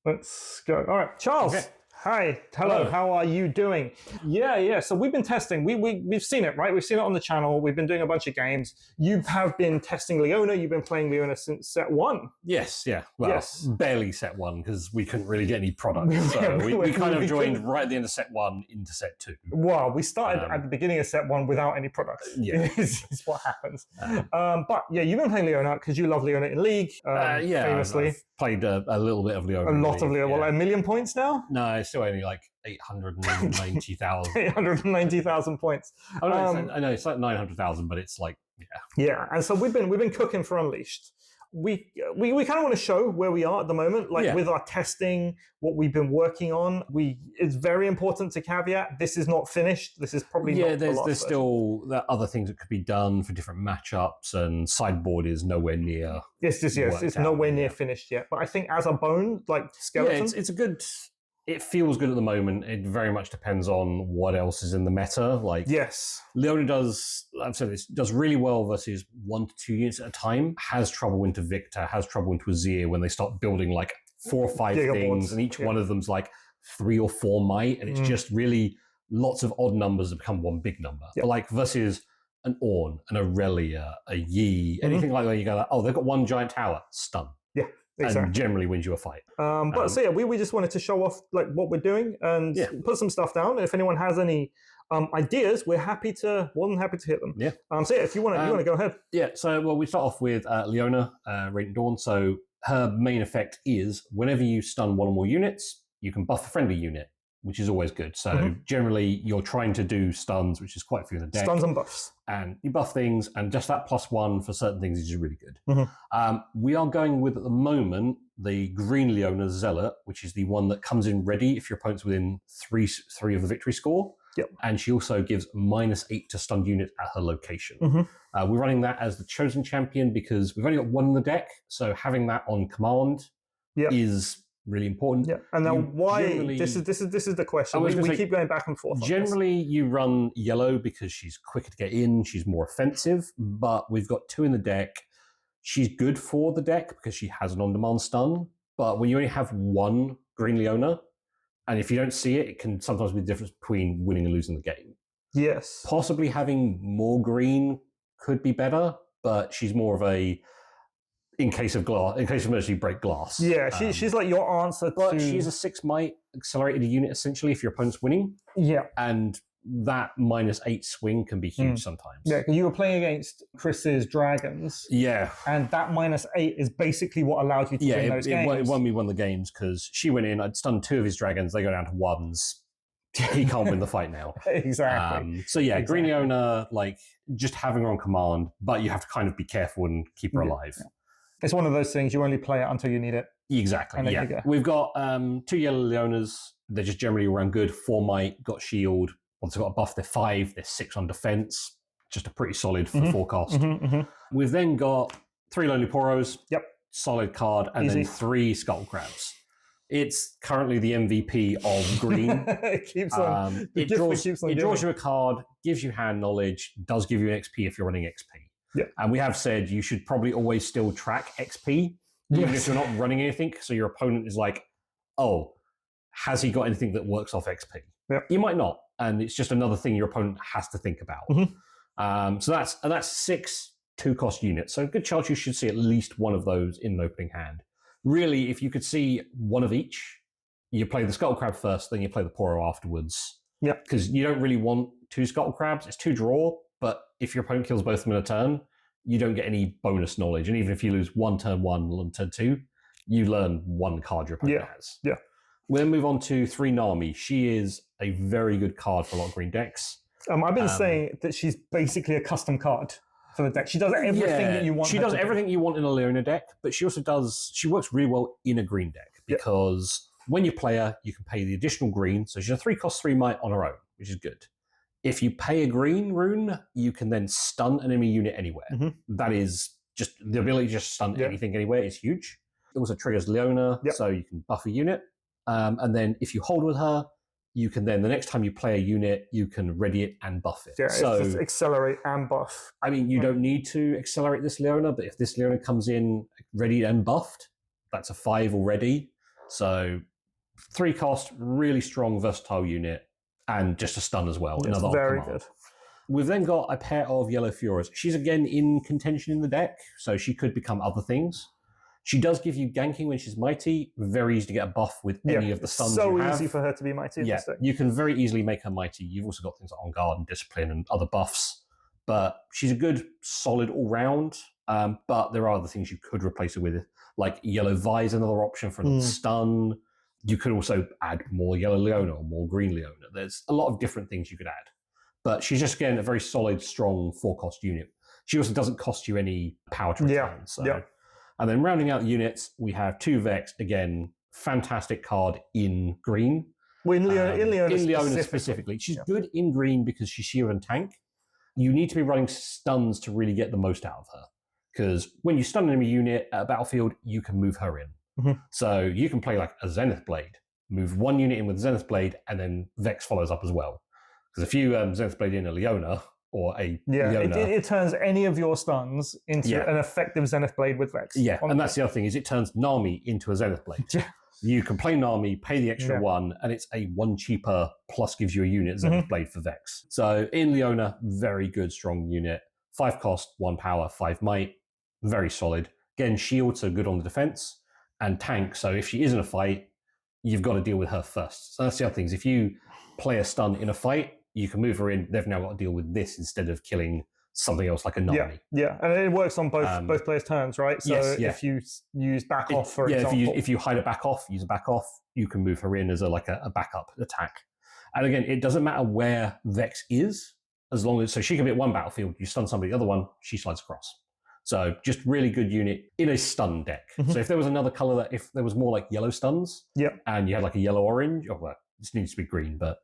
Let's go. All right, Charles. Okay. Hi. Hello. Hello. How are you doing? Yeah. So we've been testing. We've seen it, right? We've seen it on the channel. We've been doing a bunch of games. You have been testing Leona. You've been playing Leona since set 1. Yes, yeah. Well, Yes. barely set 1 because we couldn't really get any products. So we kind of joined right at the end of set 1 into set 2. Well, we started at the beginning of set 1 without any products. Yeah. is what happens. But yeah, you've been playing Leona because you love Leona in League, famously. I've played a little bit of Leona. A lot of Leona. Yeah. Well, like 1 million points now? No, it's still only like 890,000. 890,000 points. Oh, no, I know it's like 900,000, but it's like, yeah. Yeah, and so we've been cooking for Unleashed. We kind of want to show where we are at the moment, with our testing, what we've been working on. It's very important to caveat, this is not finished. This is probably not the last there's still other things that could be done for different matchups, and sideboard is nowhere near. Yes, it's nowhere near finished yet. But I think as a bone, like skeleton, it's a good. It feels good at the moment. It very much depends on what else is in the meta. Leona does, I've said this, does really well versus 1 to 2 units at a time. Has trouble into Victor, has trouble into Azir when they start building like 4 or 5 things, and each one of them's like 3 or 4 might, and it's just really lots of odd numbers that become one big number. But like versus an Ornn, an Aurelia, a Yi, anything like that, you go like, oh, they've got 1 giant tower, stun. Yeah. Exactly. And generally wins you a fight. We just wanted to show off like what we're doing and put some stuff down. If anyone has any ideas, we're more than happy to hit them. Yeah. If you want to go ahead. Yeah. So we start off with Leona, Radiant Dawn. So her main effect is whenever you stun 1 or more units, you can buff a friendly unit, which is always good. So generally you're trying to do stuns, which is quite a few in the deck. Stuns and buffs. And you buff things, and just that +1 for certain things is really good. We are going with, at the moment, the green Leona Zealot, which is the one that comes in ready if your opponent's within 3 of the victory score. Yep. And she also gives -8 to stunned units at her location. We're running that as the chosen champion because we've only got 1 in the deck, so having that on command is really important. Yeah, and now why? This is the question. We keep going back and forth. Generally, you run yellow because she's quicker to get in. She's more offensive, but we've got 2 in the deck. She's good for the deck because she has an on-demand stun. But when you only have 1 green Leona, and if you don't see it, it can sometimes be the difference between winning and losing the game. Yes, possibly having more green could be better, but she's more of a. In case of emergency, break glass. Yeah, she's like your answer but she's a 6 might accelerated unit, essentially, if your opponent's winning. Yeah. And that -8 swing can be huge sometimes. Yeah, because you were playing against Chris's Dragons. Yeah. And that -8 is basically what allowed you to win those games. It won me one of the games because she went in, I'd stunned 2 of his Dragons, they go down to 1s. He can't win the fight now. Exactly. Green Leona, like, just having her on command, but you have to kind of be careful and keep her alive. Yeah. It's one of those things, you only play it until you need it. Exactly, We've got 2 yellow Leonas. They're just generally around good. 4 might, got shield. Once they've got a buff, they're 5. They're 6 on defense. Just a pretty solid for forecast. We've then got 3 Lonely Poros. Yep. Solid card. And then 3 Scuttle Crabs. It's currently the MVP of green. It keeps on. It draws you a card, gives you hand knowledge, does give you an XP if you're running XP. Yeah. And we have said you should probably always still track XP, even if you're not running anything. So your opponent is like, oh, has he got anything that works off XP? Yeah. You might not. And it's just another thing your opponent has to think about. So that's 6 2-cost units. So a good chance you should see at least 1 of those in an opening hand. Really, if you could see 1 of each, you play the Scuttle Crab first, then you play the Poro afterwards. Yeah. Because you don't really want 2 Scuttle Crabs. It's 2 draw. But if your opponent kills both of them in a turn, you don't get any bonus knowledge. And even if you lose 1 turn 1 and turn 2, you learn 1 card your opponent has. Yeah. We'll then move on to 3 Nami. She is a very good card for a lot of green decks. I've been saying that she's basically a custom card for the deck. She does everything that you want. She does everything you want in a Leona deck, but she also she works really well in a green deck because when you play her, you can pay the additional green. So she's a 3-cost 3 might on her own, which is good. If you pay a green rune, you can then stun an enemy unit anywhere. That is just the ability to just stun anything anywhere is huge. It also triggers Leona, so you can buff a unit. And then if you hold with her, you can then, the next time you play a unit, you can ready it and buff it. Yeah, so it's just accelerate and buff. I mean, you don't need to accelerate this Leona, but if this Leona comes in ready and buffed, that's a 5 already. So 3 cost, really strong, versatile unit, and just a stun as well. Yes, another very command. good. We've then got a pair of Yellow Furas. She's again in contention in the deck, so she could become other things. She does give you ganking when she's mighty. Very easy to get a buff with any of the stuns you have. So easy for her to be mighty. Yeah, you can very easily make her mighty. You've also got things like On Guard and Discipline and other buffs. But she's a good, solid all-round. But there are other things you could replace her with, like Yellow Vi is another option for another stun. You could also add more Yellow Leona or more Green Leona. There's a lot of different things you could add. But she's just, again, a very solid, strong 4-cost unit. She also doesn't cost you any power to return. And then rounding out the units, we have 2 Vex. Again, fantastic card in green. Well, in Leona specifically. She's good in green because she's shield and tank. You need to be running stuns to really get the most out of her. Because when you stun an enemy unit at a battlefield, you can move her in. So you can play like a Zenith Blade, move 1 unit in with Zenith Blade, and then Vex follows up as well. Because if you Zenith Blade in a Leona, or a Leona, it turns any of your stuns into an effective Zenith Blade with Vex. Yeah, and that's the other thing, is it turns Nami into a Zenith Blade. You can play Nami, pay the extra 1, and it's a 1 cheaper plus gives you a unit Zenith Blade for Vex. So in Leona, very good, strong unit. 5 cost, 1 power, 5 might. Very solid. Again, shields are good on the defense, and tank, so if she is in a fight, you've got to deal with her first. So that's the other thing, is if you play a stun in a fight, you can move her in. They've now got to deal with this instead of killing something else like a Nami. Yeah, and it works on both players' turns, right? So if you use back off, for example. If you hide a back off, use a back off, you can move her in as a backup attack. And again, it doesn't matter where Vex is, as long as, so she can be at one battlefield, you stun somebody, the other one, she slides across. So just really good unit in a stun deck. So if there was another color, that if there was more like yellow stuns, and you had like a yellow-orange, well, this needs to be green, but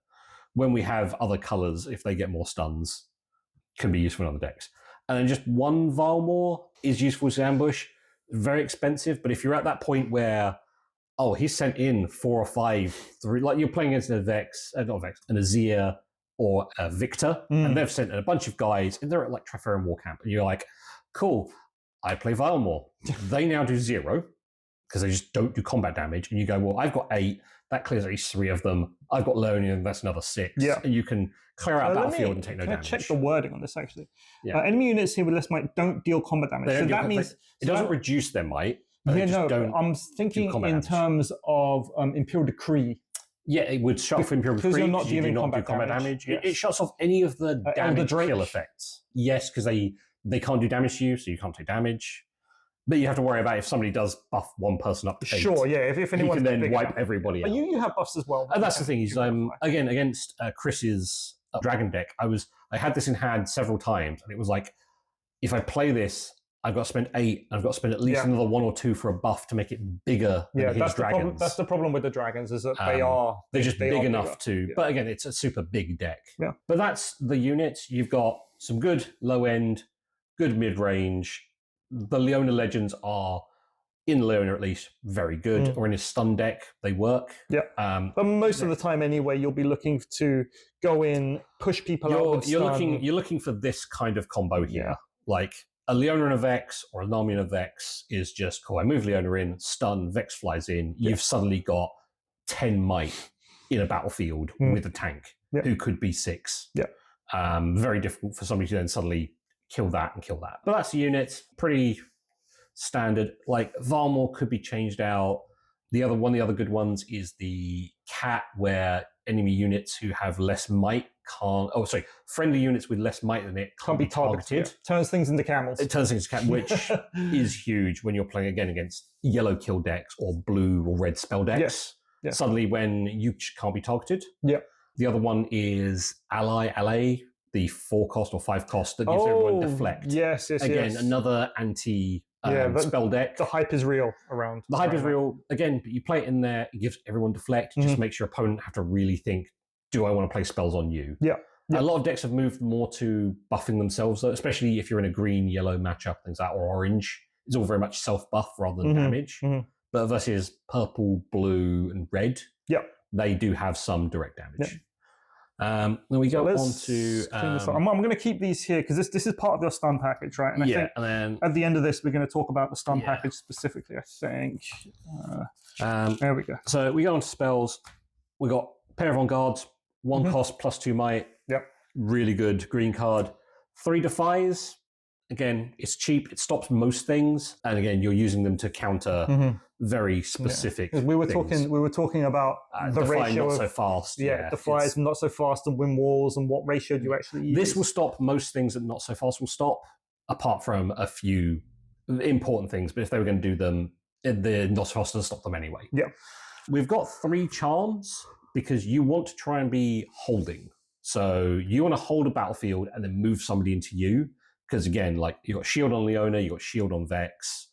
when we have other colors, if they get more stuns, can be useful in other decks. And then just 1 Valmore is useful as ambush. Very expensive, but if you're at that point where, he's sent in 4 or 5, 3, like you're playing against an Azir or a Victor, and they've sent in a bunch of guys, and they're at like Traffair War Camp, and you're like, cool, I play Valmore. They now do 0, because they just don't do combat damage, and you go, well, I've got 8, that clears at least 3 of them. I've got Leona, and that's another 6. And you can clear out battlefield and take no damage. Check the wording on this, actually. Enemy units here with less might don't deal combat damage. So that means... It doesn't reduce their might. I'm thinking in terms of Imperial Decree. Yeah, it would shut off Imperial Decree because you do not do combat damage. Yes. It shuts off any of the damage kill effects. Yes, because they can't do damage to you, so you can't take damage. But you have to worry about if somebody does buff one person up to 8. Sure, yeah. If anyone can then wipe everybody out. But you have buffs as well. And that's the thing is, again, against Chris's Dragon deck, I had this in hand several times, and it was like, if I play this, I've got to spend 8, and I've got to spend at least another 1 or 2 for a buff to make it bigger than his dragons. That's the problem with the dragons, is that they're just big enough to. But again, it's a super big deck. Yeah. But that's the units. You've got some good low end, good mid range. The Leona Legends are, in Leona at least, very good. Or in a stun deck, they work. Yeah. But most of the time anyway, you'll be looking to go in, push people out with stun. You're looking for this kind of combo here. Like a Leona and a Vex, or a Nami and a Vex is just cool. I move Leona in, stun, Vex flies in. You've suddenly got 10 might in a battlefield with a tank who could be 6. Very difficult for somebody to then suddenly kill that and kill that. But that's the unit, pretty standard. Like Valmore could be changed out. One of the other good ones is the Cat, where enemy units who have less might friendly units with less might than it can't be targeted. Turns things into camels. It turns things into camels, which is huge when you're playing again against yellow kill decks or blue or red spell decks. Suddenly when you can't be targeted. The other one is Ally, the 4 cost or 5 cost that gives everyone deflect. Yes. Again, another anti spell deck. The hype is real around. The hype is real. Again, but you play it in there, it gives everyone deflect. Just makes your opponent have to really think, do I want to play spells on you? A lot of decks have moved more to buffing themselves, though, especially if you're in a green-yellow matchup, things like that, or orange. It's all very much self-buff rather than damage. But versus purple, blue, and red, they do have some direct damage. Then we go on to... I'm going to keep these here because this is part of your stun package, right? And I think and then at the end of this, we're going to talk about the stun package specifically, I think. There we go. So we go on to spells. We got Pair of On Guards, 1 cost plus 2 might. Yep. Really good green card. 3 Defies. Again, it's cheap. It stops most things, and again, you're using them to counter very specific. We were things. talking about the Defy ratio not of, so fast. Defies not so fast and win walls, and what ratio do you actually use? This will stop most things that not so fast will stop, apart from a few important things. But if they were going to do them, the not so fast doesn't stop them anyway. Yeah. We've got 3 charms because you want to try and be holding. So you want to hold a battlefield and then move somebody into you. Because again, like you've got shield on Leona, you've got shield on Vex.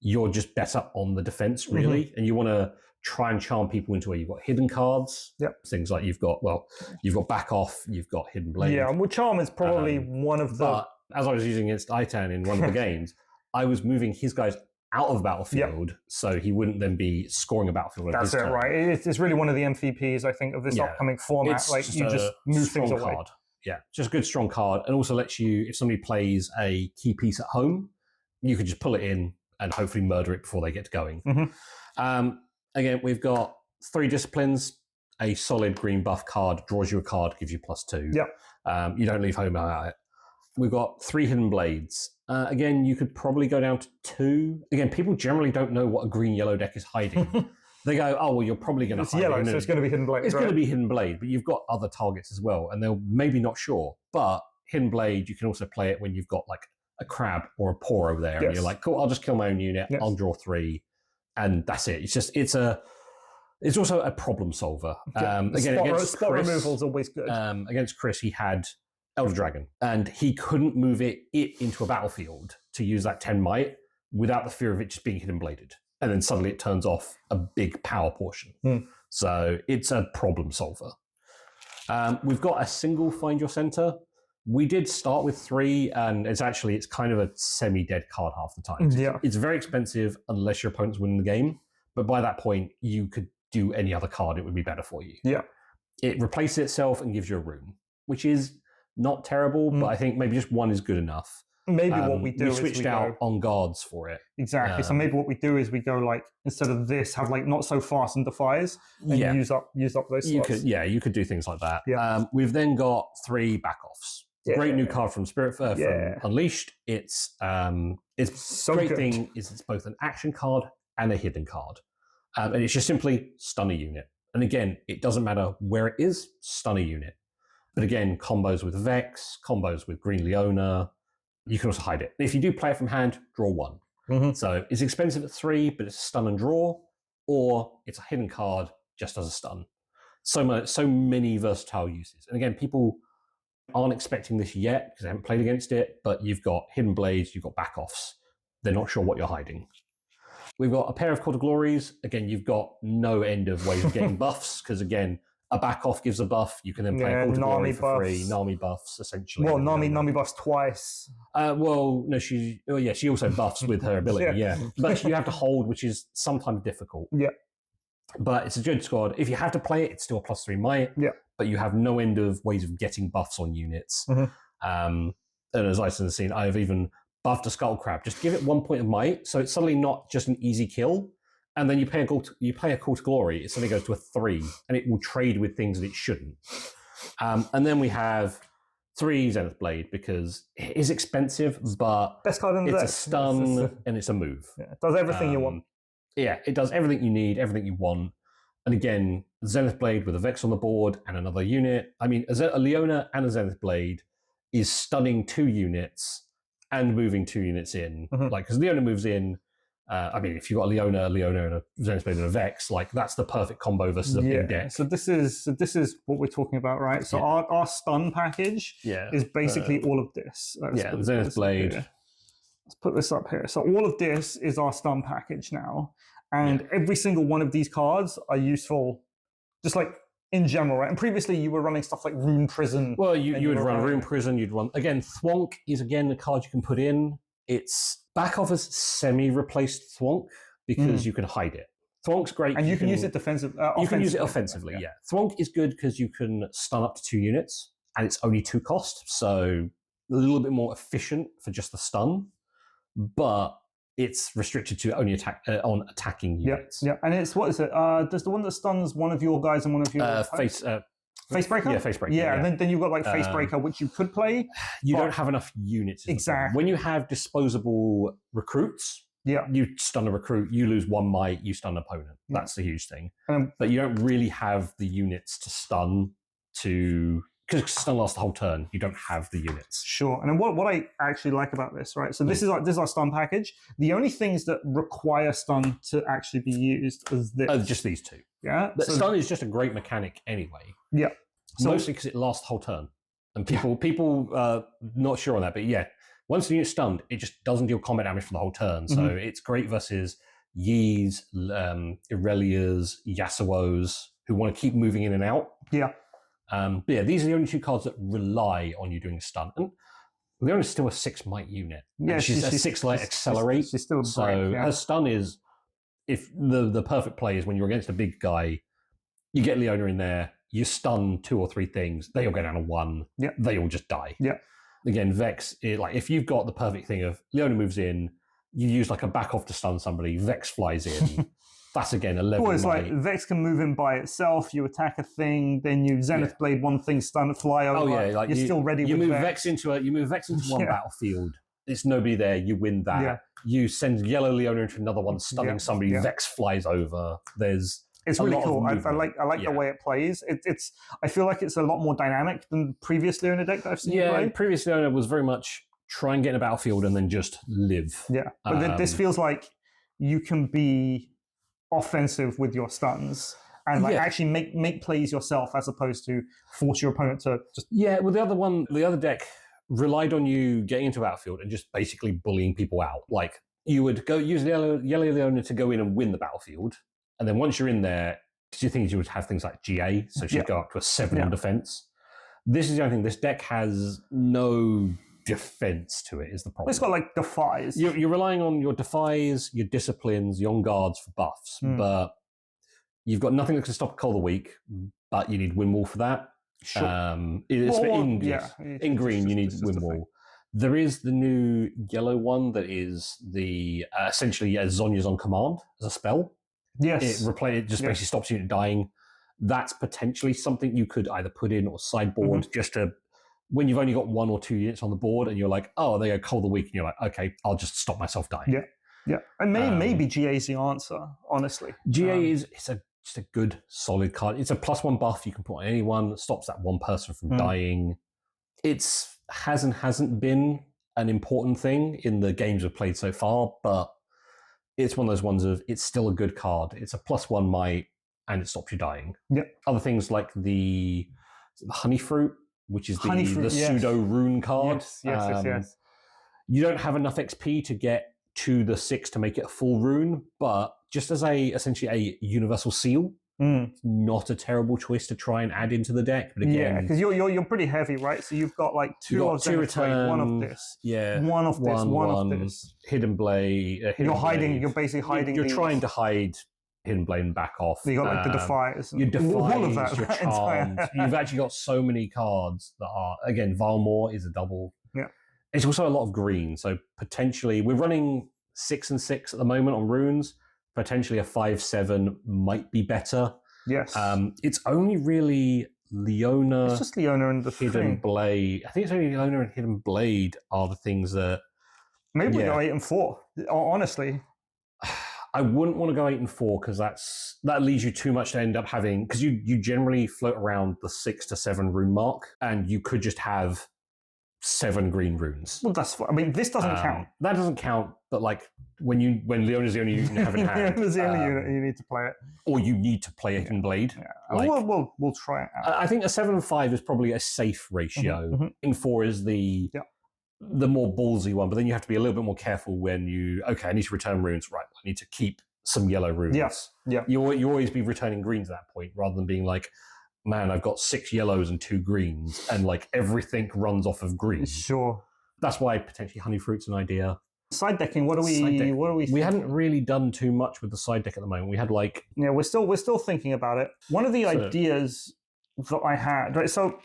You're just better on the defense, really. And you want to try and charm people into where you've got hidden cards. Yep. Things like you've got back off, you've got hidden blade. Yeah, well, charm is probably one of the... But as I was using against Itan in one of the games, I was moving his guys out of the battlefield so he wouldn't then be scoring a battlefield. That's it, right? It's really one of the MVPs, I think, of this upcoming format. It's like you just move things away. Card. Yeah, just a good strong card, and also lets you, if somebody plays a key piece at home, you could just pull it in and hopefully murder it before they get going. Again, we've got 3 disciplines. A solid green buff card draws you a card, gives you +2. Yep. You don't leave home without it. We've got 3 hidden blades. Again, you could probably go down to 2. Again, people generally don't know what a green-yellow deck is hiding. They go, oh, well, you're probably going to hide yellow, it. So it's going to be hidden blade. It's going to be hidden blade, but you've got other targets as well, and they're maybe not sure. But hidden blade, you can also play it when you've got like a crab or a paw over there, and you're like, cool, I'll just kill my own unit. I'll draw 3, and that's it. It's also a problem solver. Again, spot removal is always good. Against Chris, he had Elder Dragon, and he couldn't move it into a battlefield to use that 10 might without the fear of it just being hidden bladed. And then suddenly it turns off a big power portion. So it's a problem solver. We've got a single Find Your Center. We did start with 3, and it's kind of a semi-dead card half the time. It's very expensive unless your opponent's winning the game. But by that point, you could do any other card. It would be better for you. Yeah. It replaces itself and gives you a rune, which is not terrible, but I think maybe just 1 is good enough. Maybe what we do we is switched out on guards for it. Exactly. So maybe what we do is we go like, instead of this, have like not so fast and defies, and use up those slots. You could do things like that. Yeah. We've then got 3 back-offs. Great new card from from Unleashed. It's so great good. Thing is it's both an action card and a hidden card. And it's just simply stun a unit. And again, it doesn't matter where it is, stun a unit. But again, combos with Vex, combos with Green Leona, you can also hide it. If you do play it from hand, draw 1. So it's expensive at 3, but it's a stun and draw, or it's a hidden card just as a stun. So many versatile uses. And again, people aren't expecting this yet because they haven't played against it, but you've got hidden blades, you've got back-offs. They're not sure what you're hiding. We've got a pair of Call to Glories. Again, you've got no end of ways of getting buffs because, again, a back-off gives a buff. You can then play a Call to Glory for free. Nami buffs, essentially. Well, Nami buffs twice. She also buffs with her ability, But you have to hold, which is sometimes difficult. Yeah. But it's a good squad. If you have to play it, it's still a +3 might. Yeah. But you have no end of ways of getting buffs on units. And as I said in the scene, I've even buffed a Skull Crab. Just give it 1 point of might, so it's suddenly not just an easy kill. And then you play a Call to Glory, it suddenly goes to a 3, and it will trade with things that it shouldn't. And then we have 3 Zenith Blade because it is expensive, but best card in the it's deck. A stun and it's a move. Yeah, it does everything you want. Yeah, it does everything you need, everything you want. And again, Zenith Blade with a Vex on the board and another unit. I mean, a Leona and a Zenith Blade is stunning 2 units and moving 2 units in. Like, because Leona moves in. If you've got a Leona, and a Zenith Blade and a Vex, like that's the perfect combo versus a big deck. So this is what we're talking about, right? So our stun package is basically all of this. The Zenith Blade. Let's put this up here. So all of this is our stun package now. And every single one of these cards are useful just like in general, right? And previously you were running stuff like Rune Prison. Well, you would run Rune Prison, you'd run... Again, Thwonk is again a card you can put in. It's back off as semi-replaced Thwonk because you can hide it. Thwonk's great. And you can use it offensively. You can use it offensively, Thwonk is good because you can stun up to 2 units and it's only 2 cost, so a little bit more efficient for just the stun. But it's restricted to only attack on attacking units. Yeah, and it's what is it? Does the one that stuns one of your guys and one of your Facebreaker? Yeah, Facebreaker. Yeah, and then you've got like Facebreaker, which you could play. You don't have enough units. Exactly. When you have disposable recruits, you stun a recruit, you lose 1 might, you stun an opponent. That's the huge thing. But you don't really have the units to stun because stun lasts the whole turn. You don't have the units. Sure. And then what I actually like about this, right? So this is our stun package. The only things that require stun to actually be used is this. Just these two. Yeah. But stun is just a great mechanic anyway. Yeah. Mostly because it lasts the whole turn. And people not sure on that, but yeah, once the unit's stunned, it just doesn't deal combat damage for the whole turn. So it's great versus Yis, Irelias, Yasuos, who want to keep moving in and out. Yeah. But yeah, these are the only 2 cards that rely on you doing a stun. And Leona's still a 6 might unit. Yeah, she's a 6 light accelerate. She's still so her stun is, if the perfect play is when you're against a big guy, you get Leona in there, you stun 2 or 3 things, they all go down to 1, they all just die. Yeah. Again, Vex, if you've got the perfect thing of Leona moves in, you use like a back off to stun somebody, Vex flies in. That's again 11. Well, it's like Vex can move in by itself. You attack a thing, then you Zenith Blade one thing, stun, fly over. Oh yeah, like you're still ready. You with move Vex into one battlefield. There's nobody there. You win that. Yeah. You send Yellow Leona into another one, stunning somebody. Vex flies over. It's really cool. I like the way it plays. I feel like it's a lot more dynamic than previous Leona deck that I've seen. Yeah, previous Leona was very much try and get in a battlefield and then just live. Yeah, but this feels like you can be offensive with your stuns and actually make plays yourself as opposed to force your opponent to just... Yeah, well, the other deck relied on you getting into a battlefield and just basically bullying people out. Like, you would go use Yellow Leona to go in and win the battlefield, and then once you're in there, because you think you would have things like GA, so she'd go up to a 7 on defense. This is the only thing. This deck has no defense to it, is the problem. It's got like defies. You're relying on your defies, your disciplines, your on guards for buffs, but you've got nothing that can stop a Call of the Week, but you need Windwall for that. Sure. In green, you need Windwall. There is the new yellow one that is the essentially Zonya's on command as a spell. Yes. It just basically stops you dying. That's potentially something you could either put in or sideboard just to, when you've only got 1 or 2 units on the board and you're like, oh, they go Call of the Week, and you're like, okay, I'll just stop myself dying. Yeah. Yeah. And maybe GA's the answer, honestly. GA is just a good, solid card. It's a +1 buff you can put on anyone that stops that one person from dying. It's hasn't been an important thing in the games we've played so far, but it's one of those ones of it's still a good card. It's a +1 might, and it stops you dying. Yep. Other things like the Honey Fruit, which is the pseudo rune card. Yes. You don't have enough XP to get to the 6 to make it a full rune, but just as essentially a universal seal, not a terrible choice to try and add into the deck. But again, because you're pretty heavy, right? So you've got like two return, one of this, one of this, one of this. Hidden Blade. You're hiding. You're basically hiding. You're trying to hide Hidden Blade and back off. You got like the Defiers. Your Defies, all of that. Your Charmed. You've actually got so many cards that are, again, Valmore is a double. Yeah. It's also a lot of green. So potentially, we're running 6 and 6 at the moment on runes. Potentially a 5/7 might be better. Yes. It's only really Leona. It's just Leona and the Hidden Blade. I think it's only Leona and Hidden Blade are the things that. Maybe we go 8 and 4. Honestly, I wouldn't want to go 8 and 4 because that leaves you too much to end up having, because you generally float around the 6 to 7 rune mark, and you could just have 7 green runes. Well, that's. I mean, this doesn't count. That doesn't count. But like when Leona's the only unit you have in hand, Leona's the only unit, you need to play it, or you need to play Hidden Blade. Yeah. Like, we'll try it out. I think a 7 and 5 is probably a safe ratio. In 4 is the more ballsy one, but then you have to be a little bit more careful when I need to return runes. Right, I need to keep some yellow runes. Yeah. You always be returning greens at that point, rather than being like, man, I've got 6 yellows and 2 greens, and like everything runs off of green. Sure. That's why potentially Honey Fruit's an idea. Side decking. What do we? We hadn't really done too much with the side deck at the moment. We had we're still thinking about it. One of the ideas that I had, right? So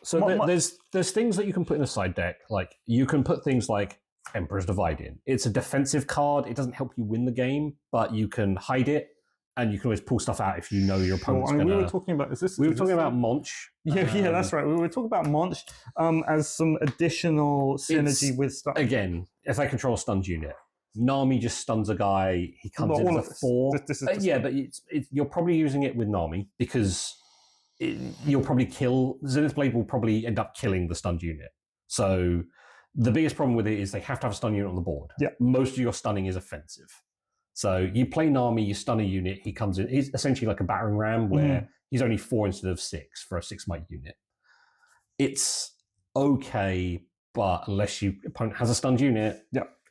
there's things that you can put in a side deck. Like you can put things like Emperor's Dividing. It's a defensive card. It doesn't help you win the game, but you can hide it, and you can always pull stuff out if you know your opponent's going to... We were talking about... We were talking about Monch. Yeah, that's right. We were talking about Monch as some additional synergy with stuff. Again, if they control a stunned unit, Nami just stuns a guy. He comes in as a 4. But you're probably using it with Nami because you'll probably kill... Zenith Blade will probably end up killing the stunned unit. So the biggest problem with it is they have to have a stun unit on the board. Yeah. Most of your stunning is offensive. So you play Nami, you stun a unit, he comes in. He's essentially like a battering ram where he's only 4 instead of 6 for a 6 might unit. It's okay, but unless your opponent has a stunned unit,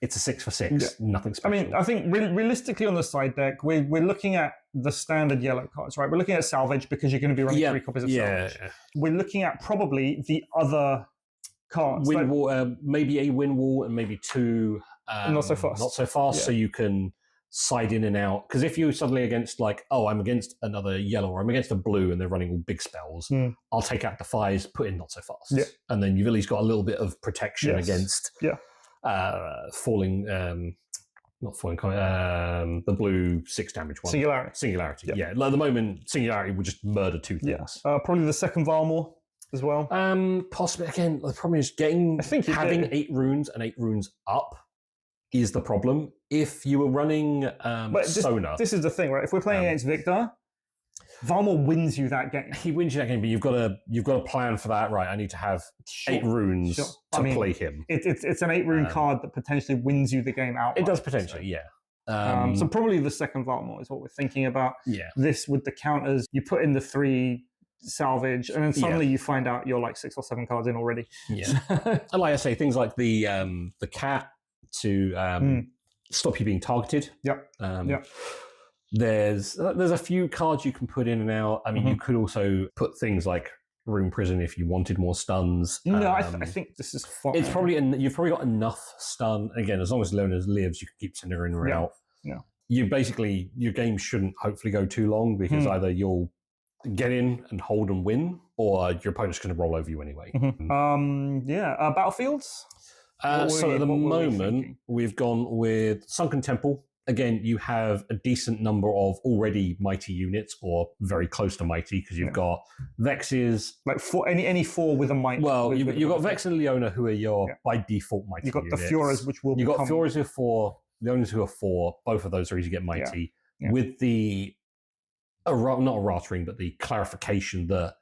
it's a 6 for 6. Nothing special. I mean, I think realistically on the side deck, we're looking at the standard yellow cards, right? We're looking at salvage because you're going to be running 3 copies of salvage. We're looking at probably the other cards. Wind wall, maybe a wind wall and maybe 2 not so fast. So you can side in and out. Because if you're suddenly against I'm against another yellow or I'm against a blue and they're running all big spells, I'll take out Defies, put in not so fast. Yeah. And then you've at least got a little bit of protection against falling, not falling, the blue 6 damage one. Singularity. Yeah. At the moment, Singularity would just murder 2 things. Probably the second Valmor as well. Possibly. Again, the problem is having 8 runes and 8 runes up is the problem. If you were running Sona... This is the thing, right? If we're playing against Victor, Valmor wins you that game. He wins you that game, but you've got to plan for that, right? I need to have 8 runes to play him. It's an 8 rune card that potentially wins you the game outright. It does potentially, so probably the second Valmor is what we're thinking about. Yeah. This with the counters, you put in the 3 salvage, and then suddenly you find out you're 6 or 7 cards in already. Yeah. And like I say, things like the cat to stop you being targeted. There's a few cards you can put in and out. I mean, you could also put things like Rune Prison if you wanted more stuns. No, I think this is fine. It's probably you've probably got enough stun. Again, as long as Leona lives, you can keep sending her in or out. Yeah. You basically, your game shouldn't hopefully go too long because either you'll get in and hold and win, or your opponent's going to roll over you anyway. Battlefields? So at the moment, we've gone with Sunken Temple. Again, you have a decent number of already mighty units, or very close to mighty, because you've got Vexes. Any 4 with a might. Well, you've got Vex and Leona, who are your by default mighty. You've got units. the Fioras, which will. You've got Fioras who are 4, Leonas who are 4. Both of those are easy to get mighty. With the not errata-ring, but the clarification that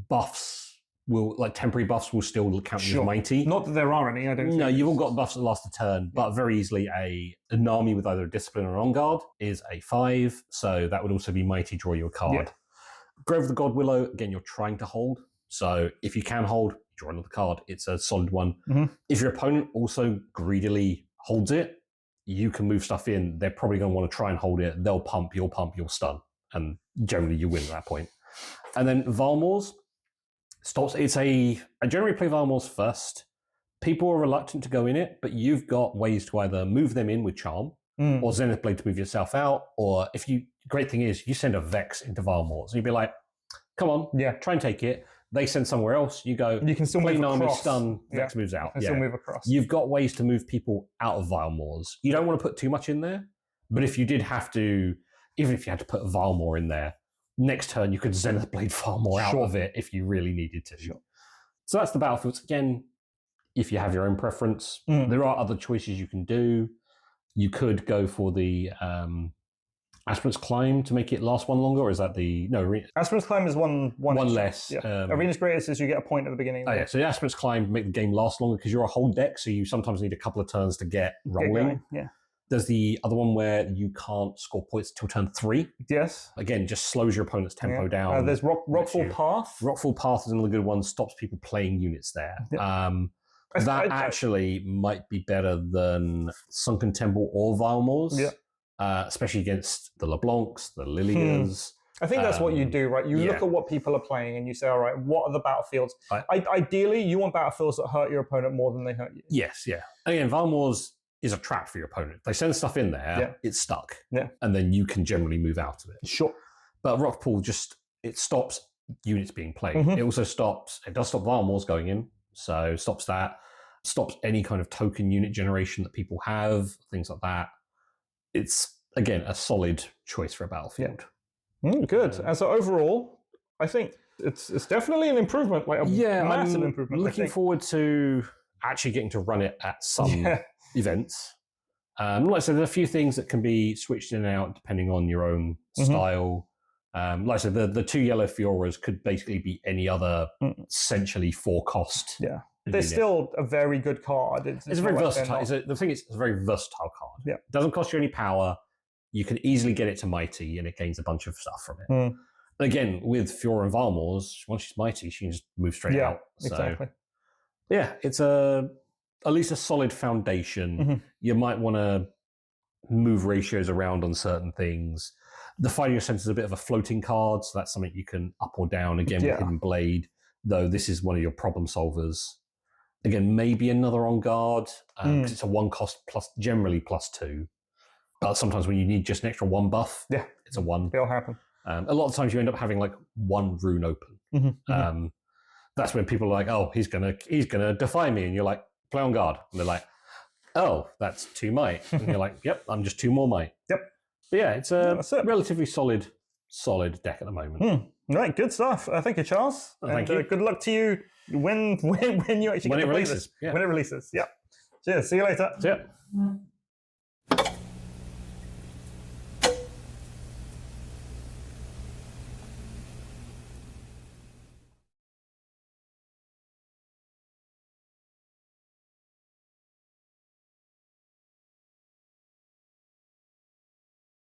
buffs will, temporary buffs will still count as mighty. Not that there are any, I don't think. No, you've all got buffs that last a turn, but very easily a Nami with either a Discipline or an On Guard is a 5, so that would also be mighty, draw you a card. Yeah. Grove of the God Willow, again, you're trying to hold, so if you can hold, draw another card. It's a solid one. If your opponent also greedily holds it, you can move stuff in. They're probably going to want to try and hold it. They'll pump, you'll stun, and generally you win at that point. And then Valmor's, I generally play Valmor's first. People are reluctant to go in it, but you've got ways to either move them in with Charm, or Zenith Blade to move yourself out, or great thing is, you send a Vex into Valmor's, and you'd be like, come on, try and take it. They send somewhere else, you go, you can still play move Nami, across. stun, Vex moves out. Still move across. You've got ways to move people out of Valmor's. You don't want to put too much in there, but if you did have to, even if you had to put Valmor in there, next turn, you could Zenith Blade far more out of it if you really needed to. So that's the battlefields. Again, if you have your own preference, there are other choices you can do. You could go for the Aspirant's Climb to make it last one longer, or is that Aspirant's Climb is one less. Arena's Greatest is you get a point at the beginning. So the Aspirant's Climb make the game last longer because you're a hold deck, so you sometimes need a couple of turns to get rolling. There's the other one where you can't score points till turn 3. Yes. Again, just slows your opponent's tempo down. There's Rockfall Path. Rockfall Path is another good one, stops people playing units there. That actually might be better than Sunken Temple or Valmor's, especially against the LeBlancs, the Lilias. I think that's what you do, right? You look at what people are playing and you say, all right, what are the battlefields? Ideally, you want battlefields that hurt your opponent more than they hurt you. Yes, Again, Valmor's is a trap for your opponent. If they send stuff in there, it's stuck. And then you can generally move out of it. Sure. But Rockpool it stops units being played. It also does stop Valmor's going in, so stops that. stops any kind of token unit generation that people have, things like that. It's, again, a solid choice for a battlefield. Good. And so overall, I think it's definitely an improvement, like a massive improvement. I'm looking forward to actually getting to run it at some events. Like I said, there are a few things that can be switched in and out depending on your own style. Like I said, the 2 yellow Fioras could basically be any other essentially 4 cost. Yeah. They're still a very good card. It's a very versatile. The thing is, it's a very versatile card. Yeah. It doesn't cost you any power. You can easily get it to Mighty, and it gains a bunch of stuff from it. Again, with Fiora and Valmors, once she's Mighty, she can just move straight out. So, exactly. Yeah, it's at least a solid foundation. You might want to move ratios around on certain things. The Fighting Your Sense is a bit of a floating card, so that's something you can up or down again with Hidden Blade, though this is one of your problem solvers. Again, maybe another On Guard, because it's a 1 cost plus, generally +2. But sometimes when you need just an extra 1 buff, it's a 1. It'll happen. A lot of times you end up having like 1 rune open. That's when people are like, "Oh, he's gonna defy me," and you're like, "Play On Guard," and they're like, "Oh, that's 2 might," and you're like, "Yep, I'm just 2 more might." Yep. But yeah, it's a relatively solid deck at the moment. Right, good stuff. Thank you, Charles. Thank you. Good luck to you when you actually get to play this. When it releases. Yeah. Cheers. See you later. See ya.